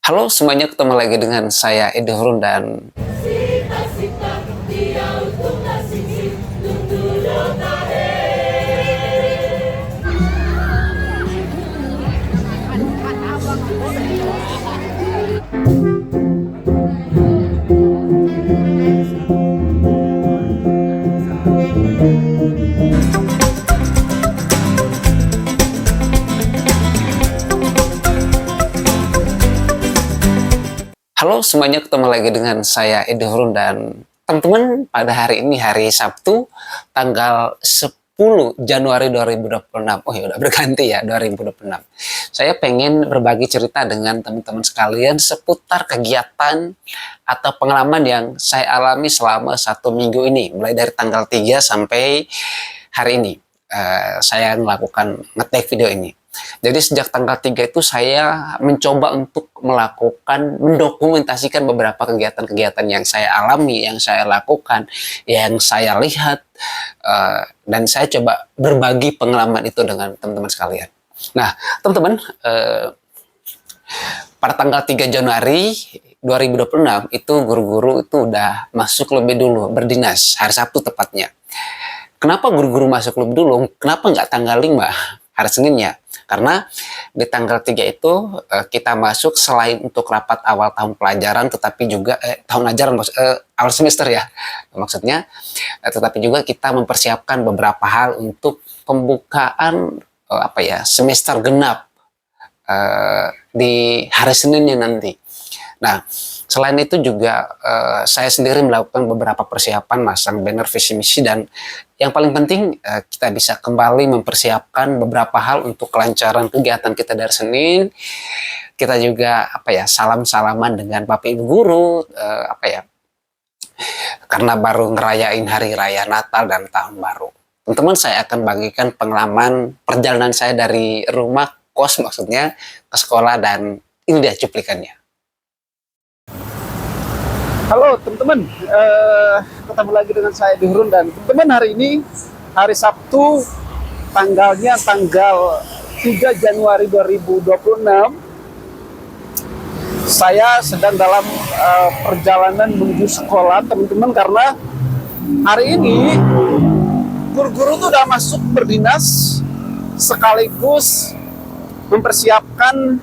Halo semuanya, ketemu lagi dengan saya Edi Hurun dan halo semuanya, ketemu lagi dengan saya Edi Hurun dan teman-teman, pada hari ini hari Sabtu tanggal 10 Januari 2026. Oh ya, udah berganti ya, 2026. Saya pengen berbagi cerita dengan teman-teman sekalian seputar kegiatan atau pengalaman yang saya alami selama 1 minggu ini, mulai dari tanggal 3 sampai hari ini. Saya melakukan ngetek video ini. Jadi sejak tanggal 3 itu saya mencoba untuk mendokumentasikan beberapa kegiatan-kegiatan yang saya alami, yang saya lakukan, yang saya lihat, dan saya coba berbagi pengalaman itu dengan teman-teman sekalian. Nah, teman-teman, pada tanggal 3 Januari 2026 itu guru-guru itu udah masuk lebih dulu berdinas, hari Sabtu tepatnya. Kenapa guru-guru masuk lebih dulu? Kenapa nggak tanggal 5, hari Seninnya? Karena di tanggal 3 itu kita masuk selain untuk rapat awal tahun pelajaran, tetapi juga tahun ajaran, awal semester ya maksudnya, tetapi juga kita mempersiapkan beberapa hal untuk pembukaan semester genap di hari Seninnya nanti. Nah, selain itu juga saya sendiri melakukan beberapa persiapan, masang banner visi misi, dan yang paling penting kita bisa kembali mempersiapkan beberapa hal untuk kelancaran kegiatan kita dari Senin. Kita juga salam-salaman dengan Bapak Ibu guru, karena baru ngerayain hari raya Natal dan Tahun Baru. Teman-teman, saya akan bagikan pengalaman perjalanan saya dari rumah kos maksudnya ke sekolah, dan ini dia cuplikannya. Halo teman-teman, ketemu lagi dengan saya Edi Hurun, dan teman-teman, hari ini hari Sabtu, tanggalnya tanggal 3 Januari 2026. Saya sedang dalam perjalanan menuju sekolah teman-teman, karena hari ini guru-guru tuh udah masuk berdinas sekaligus mempersiapkan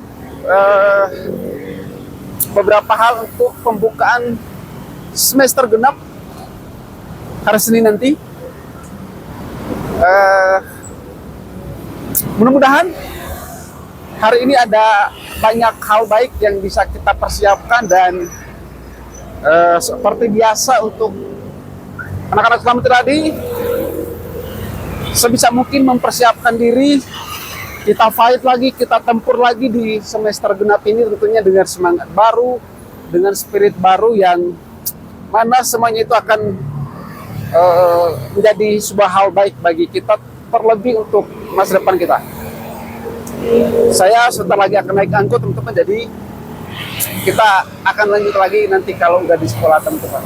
beberapa hal untuk pembukaan semester genap hari Senin nanti. Mudah-mudahan hari ini ada banyak hal baik yang bisa kita persiapkan, dan seperti biasa untuk anak-anak selamat tadi, sebisa mungkin mempersiapkan diri. Kita fight lagi, kita tempur lagi di semester genap ini, tentunya dengan semangat baru, dengan spirit baru, yang mana semuanya itu akan menjadi sebuah hal baik bagi kita, terlebih untuk masa depan kita. Saya sebentar lagi akan naik angkot teman-teman, jadi kita akan lanjut lagi nanti kalau udah di sekolah teman-teman.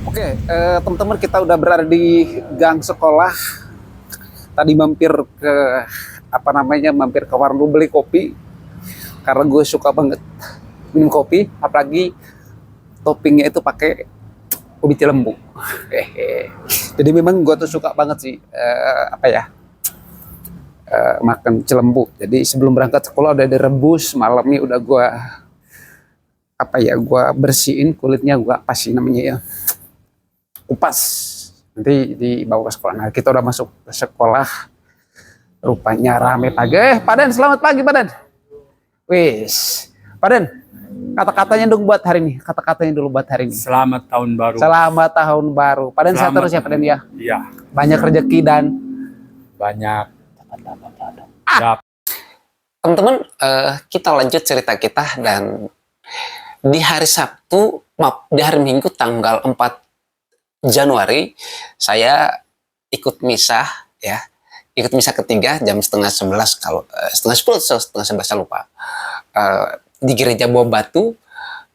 Oke, teman-teman, kita udah berada di gang sekolah. Tadi mampir ke warung beli kopi, karena gue suka banget minum kopi, apalagi toppingnya itu pakai ubi cilembu. Jadi memang gue tuh suka banget sih makan cilembu. Jadi sebelum berangkat sekolah udah direbus, malamnya udah gue bersihin kulitnya, gue apa sih namanya ya, kupas, nanti dibawa ke sekolah. Nah, kita udah masuk ke sekolah, rupanya rame pagi. Pak Dan, selamat pagi Pak Dan. Wis, Pak Dan, kata-katanya dong buat hari ini. Kata-katanya dulu buat hari ini. Selamat tahun baru. Selamat tahun baru. Pak Dan, sehat terus ya Pak Dan ya. Iya. Banyak rezeki dan Banyak. Teman-teman, kita lanjut cerita kita, dan di hari di hari Minggu tanggal 4 Januari saya ikut misa ya, ikut misa ketiga jam setengah 11, kalau setengah 10 atau setengah 11 saya lupa, di gereja Buah Batu.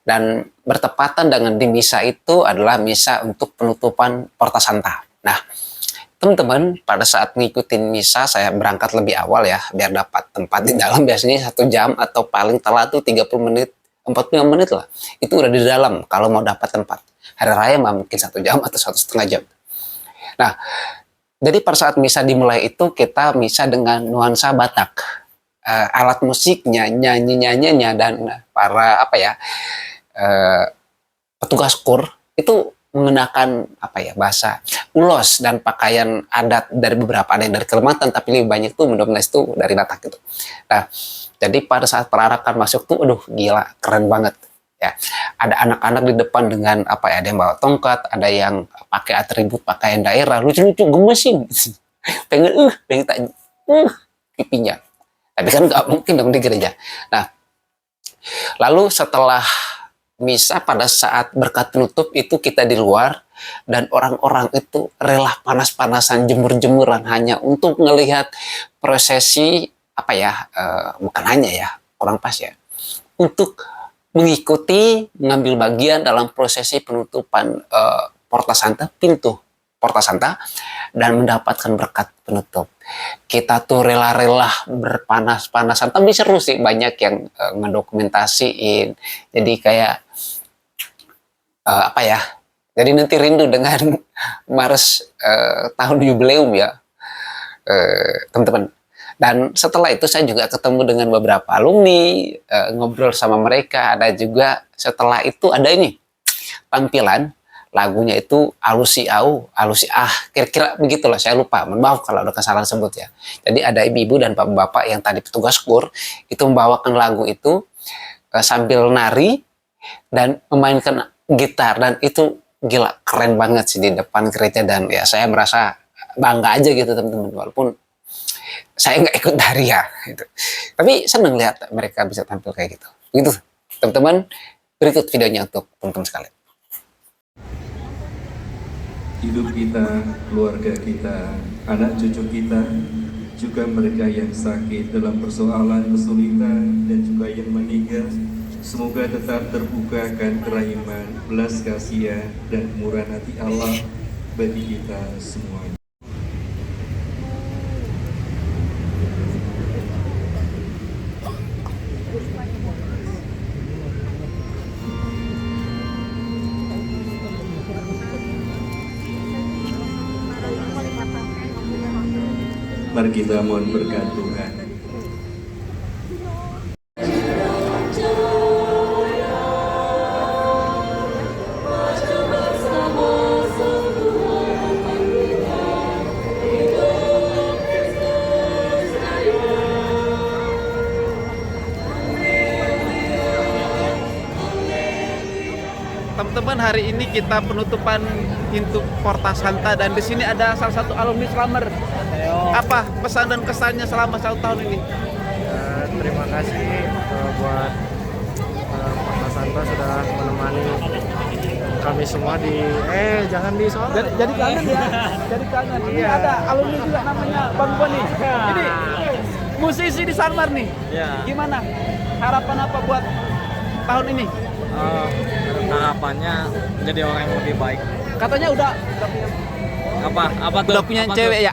Dan bertepatan dengan di misa itu adalah misa untuk penutupan Porta Santa. Nah, teman-teman, pada saat ngikutin misa saya berangkat lebih awal ya, biar dapat tempat di dalam. Biasanya 1 jam atau paling telat tuh 30 menit, 45 menit lah. Itu udah di dalam kalau mau dapat tempat. Hari raya mah mungkin 1 jam atau 1,5 jam. Nah, jadi pada saat misa dimulai itu kita misa dengan nuansa Batak. Alat musiknya, nyanyi-nyanyinya, dan para petugas kur itu mengenakan bahasa ulos dan pakaian adat dari beberapa, ada yang dari Kalimantan tapi lebih banyak tuh mendominasi tuh dari Batak gitu. Nah, jadi pada saat perarakan masuk tuh, aduh gila, keren banget ya. Ada anak-anak di depan dengan ada yang bawa tongkat, ada yang pakai atribut pakaian daerah, lucu-lucu, gemesin. pengen tak pipinya. Tapi kan nggak mungkin dong di gereja. Nah, lalu setelah misa pada saat berkat penutup itu kita di luar dan orang-orang itu rela panas-panasan jemur-jemuran hanya untuk melihat prosesi bukan hanya ya, kurang pas ya, untuk mengikuti mengambil bagian dalam prosesi penutupan Porta Santa, pintu Porta Santa, dan mendapatkan berkat penutup. Kita tuh rela-rela berpanas-panasan, tapi seru sih, banyak yang ngedokumentasiin. Jadi kayak jadi nanti rindu dengan Mars tahun jubileum ya, teman-teman. Dan setelah itu saya juga ketemu dengan beberapa alumni, ngobrol sama mereka. Ada juga setelah itu ada ini tampilan lagunya itu Alusi Au, Alusi Ah, kira-kira begitulah, saya lupa, maaf kalau ada kesalahan sebut ya. Jadi ada ibu-ibu dan bapak-bapak yang tadi petugas kur itu membawakan lagu itu sambil nari dan memainkan gitar, dan itu gila keren banget sih di depan gereja. Dan ya saya merasa bangga aja gitu teman-teman, walaupun saya nggak ikut dari ya gitu. Tapi seneng lihat mereka bisa tampil kayak gitu. Gitu teman-teman, berikut videonya untuk teman-teman sekalian. Hidup kita, keluarga kita, anak cucu kita, juga mereka yang sakit dalam persoalan kesulitan dan juga yang meninggal, semoga tetap terbukakan kerahiman, belas kasihan dan murah hati Allah bagi kita semuanya. Mari kita mohon berkat Tuhan. Teman-teman, hari ini kita penutupan pintu Porta Santa dan di sini ada salah satu alumni Slamer. Apa pesan dan kesannya selama 1 tahun ini? Terima kasih buat Porta Santa sudah menemani kami semua di jangan di soal. Jadi kangen ya, jadi kangen. Ini ada alumni juga namanya Bang Boni. Ini musisi di Sanmar nih. Ya. Gimana? Harapan apa buat tahun ini? Harapannya menjadi orang yang lebih baik. Katanya udah Udah punya cewek ya?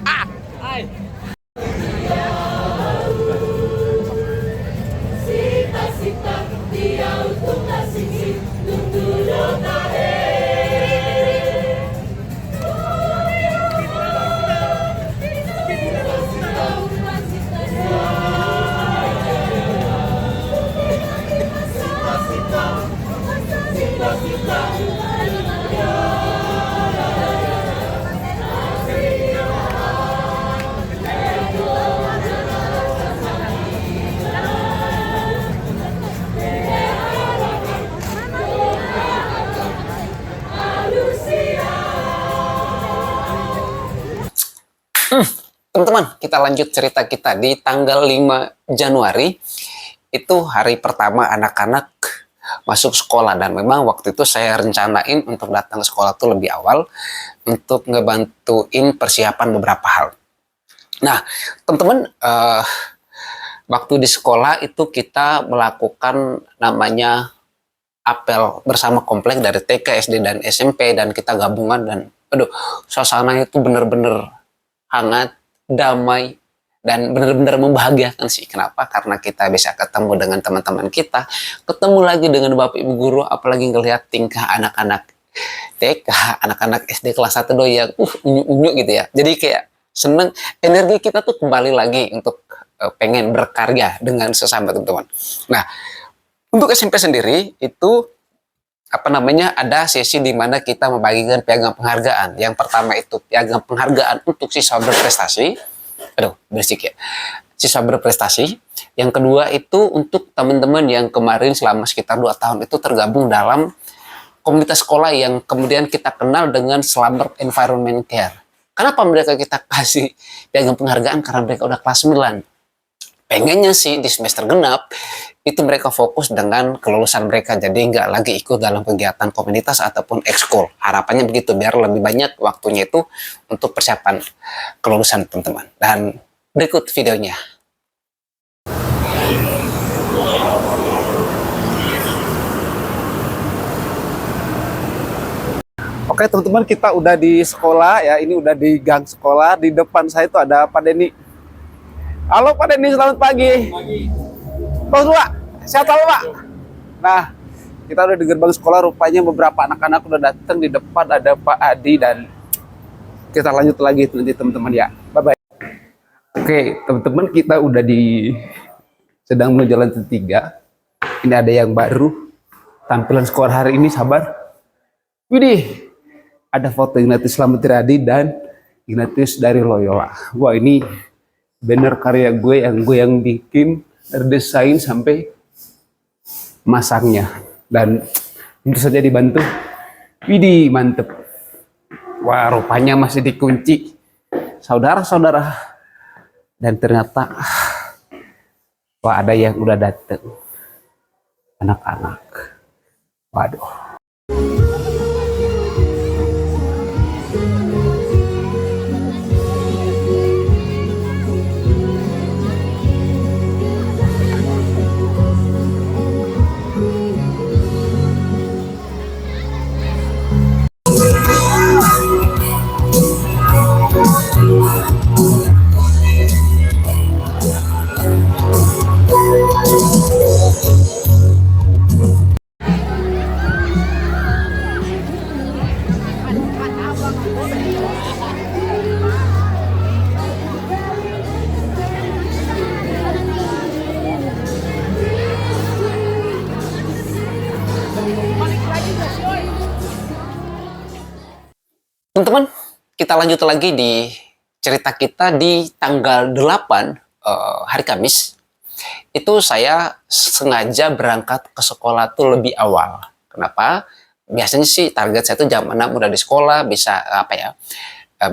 Teman-teman, kita lanjut cerita kita di tanggal 5 Januari. Itu hari pertama anak-anak masuk sekolah, dan memang waktu itu saya rencanain untuk datang ke sekolah tuh lebih awal untuk ngebantuin persiapan beberapa hal. Nah, teman-teman, waktu di sekolah itu kita melakukan namanya apel bersama komplek dari TK, SD, dan SMP, dan kita gabungan dan Aduh, suasananya itu bener-bener hangat, damai, dan benar-benar membahagiakan sih. Kenapa? Karena kita bisa ketemu dengan teman-teman kita, ketemu lagi dengan bapak ibu guru, apalagi ngelihat tingkah anak-anak TK, anak-anak SD kelas 1 doi yang unyu-unyu gitu ya. Jadi kayak seneng, energi kita tuh kembali lagi untuk pengen berkarya dengan sesama teman-teman. Nah, untuk SMP sendiri itu ada sesi di mana kita membagikan piagam penghargaan. Yang pertama itu piagam penghargaan untuk siswa berprestasi. Aduh, berisik ya. Siswa berprestasi. Yang kedua itu untuk teman-teman yang kemarin selama sekitar 2 tahun itu tergabung dalam komunitas sekolah yang kemudian kita kenal dengan Selamat Environment Care. Kenapa mereka kita kasih piagam penghargaan? Karena mereka udah kelas 9. Pengennya sih di semester genap itu mereka fokus dengan kelulusan mereka, jadi nggak lagi ikut dalam kegiatan komunitas ataupun ekskul. Harapannya begitu, biar lebih banyak waktunya itu untuk persiapan kelulusan teman-teman. Dan berikut videonya. Oke teman-teman, kita udah di sekolah ya, ini udah di gang sekolah. Di depan saya itu ada Pak Denny. Halo Pak Denny, selamat pagi. Pagi. Bang Dua, sehat selalu Pak. Nah, kita udah di gerbang sekolah, rupanya beberapa anak-anak udah datang. Di depan ada Pak Adi, dan kita lanjut lagi nanti teman-teman ya. Bye-bye. Oke teman-teman, kita udah sedang menuju lantai 3. Ini ada yang baru, tampilan sekolah hari ini, sabar. Widih, ada foto Ignatius Slamet Riyadi dan Ignatius dari Loyola. Wah, ini banner karya gue yang bikin, terdesain sampai masangnya, dan tentu saja dibantu. Widih, mantep. Wah, rupanya masih dikunci, saudara-saudara. Dan ternyata, wah, ada yang udah dateng, anak-anak. Waduh. Teman-teman, kita lanjut lagi di cerita kita di tanggal 8 hari Kamis. Itu saya sengaja berangkat ke sekolah tuh lebih awal. Kenapa? Biasanya sih target saya tuh jam 6 udah di sekolah, bisa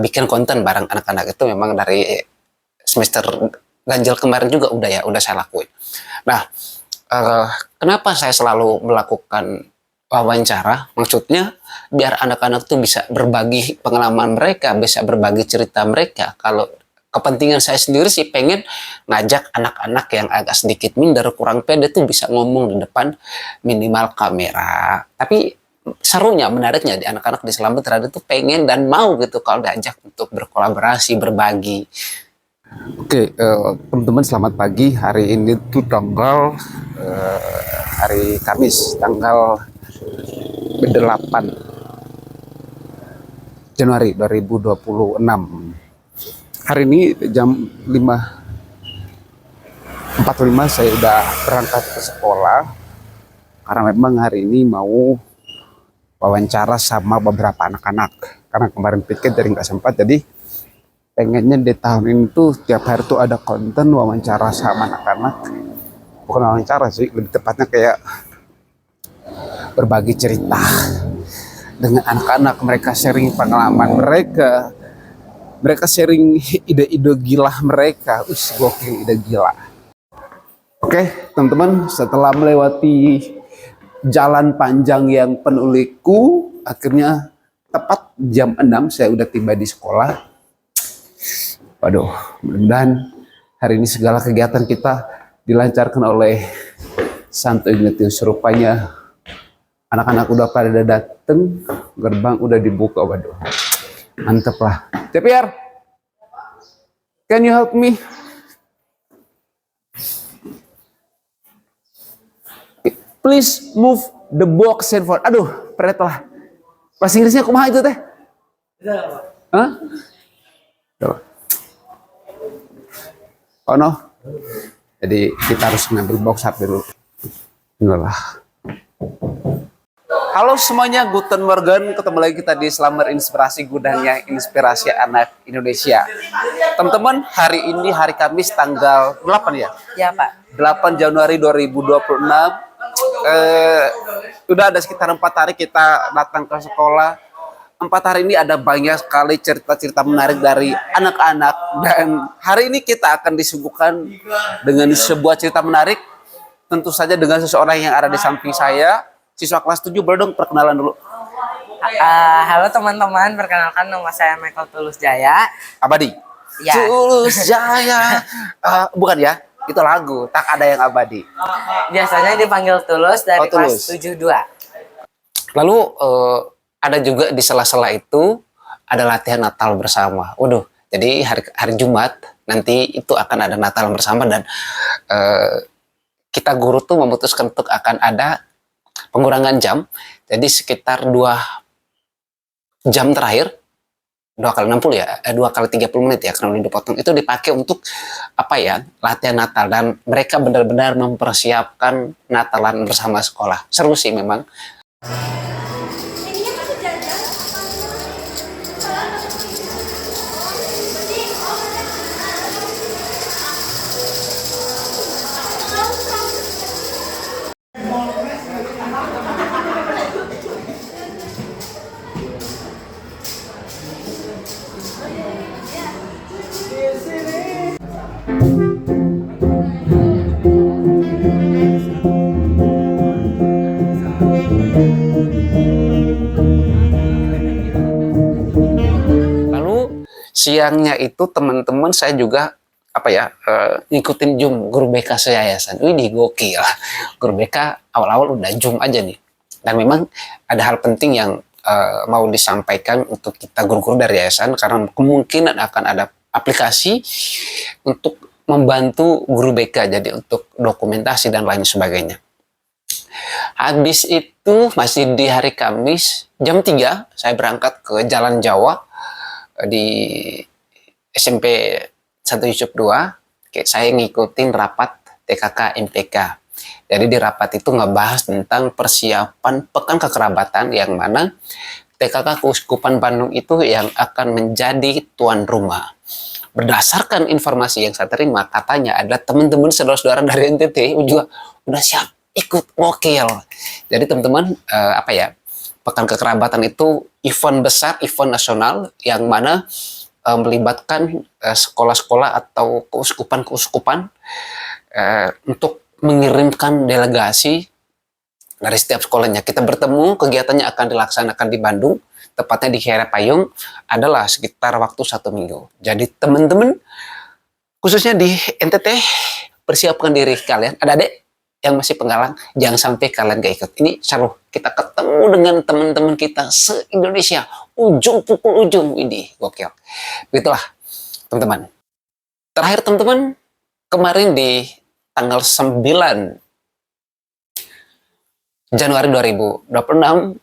bikin konten bareng anak-anak. Itu memang dari semester ganjil kemarin juga udah saya lakuin. Nah, kenapa saya selalu melakukan wawancara? Maksudnya biar anak-anak tuh bisa berbagi pengalaman mereka, bisa berbagi cerita mereka. Kalau kepentingan saya sendiri sih pengen ngajak anak-anak yang agak sedikit minder, kurang pede tuh bisa ngomong di depan minimal kamera. Tapi serunya, menariknya di anak-anak di Selamet Riyadi tuh pengen dan mau gitu kalau diajak untuk berkolaborasi, berbagi. Oke, teman-teman, selamat pagi. Hari ini tuh tanggal hari Kamis, tanggal 8 Januari 2026. Hari ini jam 5.45 saya udah berangkat ke sekolah, karena memang hari ini mau wawancara sama beberapa anak-anak. Karena kemarin pikir dari nggak sempat, jadi pengennya di tahun ini tuh tiap hari tuh ada konten wawancara sama anak-anak. Bukan wawancara sih, lebih tepatnya kayak berbagi cerita dengan anak-anak. Mereka sharing pengalaman mereka, mereka sharing ide-ide gila mereka. Gokil, ide gila. Oke teman-teman, setelah melewati jalan panjang yang penuh liku, akhirnya tepat jam 6 saya udah tiba di sekolah. Waduh, mudah-mudahan hari ini segala kegiatan kita dilancarkan oleh Santo Ignatius. Rupanya anak-anak udah pada dateng, gerbang udah dibuka. Waduh, Mantep lah. CPR, can you help me? Please move the box and for. Aduh, peret lah. Bahasa Inggrisnya kumaha itu teh? Hah? Coba. Oh no. Jadi kita harus ngambil box up dulu. Inilah. Halo semuanya, Guten Morgen. Ketemu lagi kita di Slammer Inspirasi, gudangnya inspirasi anak Indonesia. Teman-teman, hari ini hari Kamis tanggal 8 ya? Ya Pak. 8 Januari 2026. Udah ada sekitar 4 hari kita datang ke sekolah. 4 hari ini ada banyak sekali cerita-cerita menarik dari anak-anak. Dan hari ini kita akan disuguhkan dengan sebuah cerita menarik. Tentu saja dengan seseorang yang ada di samping saya. Siswa kelas 7, boleh dong perkenalan dulu. Halo teman-teman, perkenalkan nama saya Michael Tulus Jaya. Abadi. Ya. Tulus Jaya. Bukan ya, itu lagu. Tak ada yang abadi. Biasanya dipanggil Tulus dari Tulus. kelas 72. Lalu ada juga di sela-sela itu ada latihan Natal bersama. Waduh, jadi hari Jumat nanti itu akan ada Natal bersama dan kita guru tuh memutuskan untuk akan ada pengurangan jam. Jadi sekitar 2 jam terakhir, 2 kali 60 ya, 2 kali 30 menit ya, karena dipotong, itu dipakai untuk apa ya, latihan Natal. Dan mereka benar-benar mempersiapkan Natalan bersama sekolah. Seru sih memang. Siangnya itu teman-teman saya juga apa ya, ngikutin Zoom guru BK seyayasan. Wih, gokil. Guru BK awal-awal udah Zoom aja nih. Dan memang ada hal penting yang mau disampaikan untuk kita guru-guru dari yayasan, karena kemungkinan akan ada aplikasi untuk membantu guru BK, jadi untuk dokumentasi dan lain sebagainya. Habis itu masih di hari Kamis jam 3 saya berangkat ke Jalan Jawa di SMP 1 Yusuf 2. Saya ngikutin rapat TKK MPK. Jadi di rapat itu ngebahas tentang persiapan Pekan Kekerabatan, yang mana TKK Keuskupan Bandung itu yang akan menjadi tuan rumah. Berdasarkan informasi yang saya terima, katanya ada teman-teman saudara-saudara dari NTT juga udah siap ikut wakil. Jadi teman-teman, apa ya, Pekan Kekerabatan itu event besar, event nasional yang mana melibatkan sekolah-sekolah atau keuskupan-keuskupan untuk mengirimkan delegasi dari setiap sekolahnya. Kita bertemu, kegiatannya akan dilaksanakan di Bandung, tepatnya di Kiara Payung, adalah sekitar waktu 1 minggu. Jadi teman-teman, khususnya di NTT, persiapkan diri kalian. Adik-adik yang masih penggalang, jangan sampai kalian gak ikut. Ini seru, kita ketemu dengan teman-teman kita se-Indonesia, ujung pukul ujung. Ini gokil. Begitulah teman-teman. Terakhir teman-teman, kemarin di tanggal 9 Januari 2026,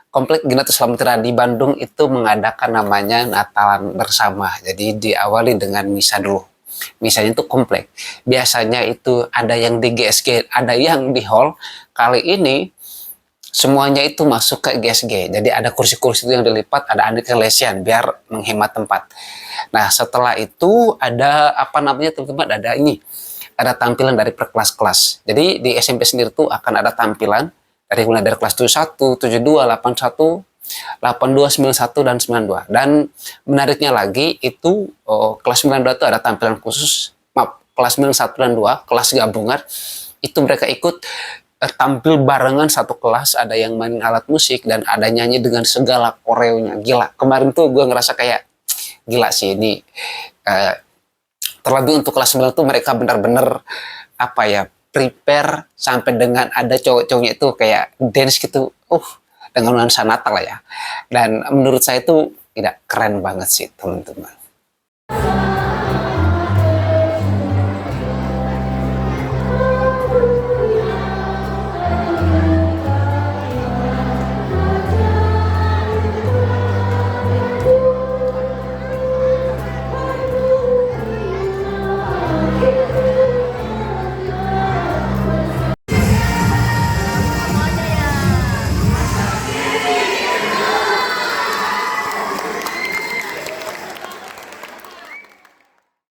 Komplek Ginatus Slametera di Bandung itu mengadakan namanya Natalan Bersama. Jadi diawali dengan misa dulu. Misalnya itu komplek. Biasanya itu ada yang di GSG, ada yang di hall. Kali ini semuanya itu masuk ke GSG. Jadi ada kursi-kursi yang dilipat, ada adik lesian biar menghemat tempat. Nah, setelah itu ada apa namanya teman-teman? Ada ini. Ada tampilan dari per kelas-kelas. Jadi di SMP sendiri tuh akan ada tampilan dari mulai dari kelas 71, 72, 81, 82, 91, dan 92. Dan menariknya lagi itu kelas 92 itu ada tampilan khusus, maaf, kelas 91 dan 2, kelas gabungan, itu mereka ikut tampil barengan satu kelas, ada yang main alat musik, dan ada nyanyi dengan segala koreonya. Gila, kemarin tuh gue ngerasa kayak, gila sih ini. Terlebih untuk kelas 9 tuh mereka benar-benar, apa ya, prepare sampai dengan ada cowok-cowoknya itu kayak dance gitu, dengan nuansa Natal lah ya. Dan menurut saya itu Tidak keren banget sih teman-teman.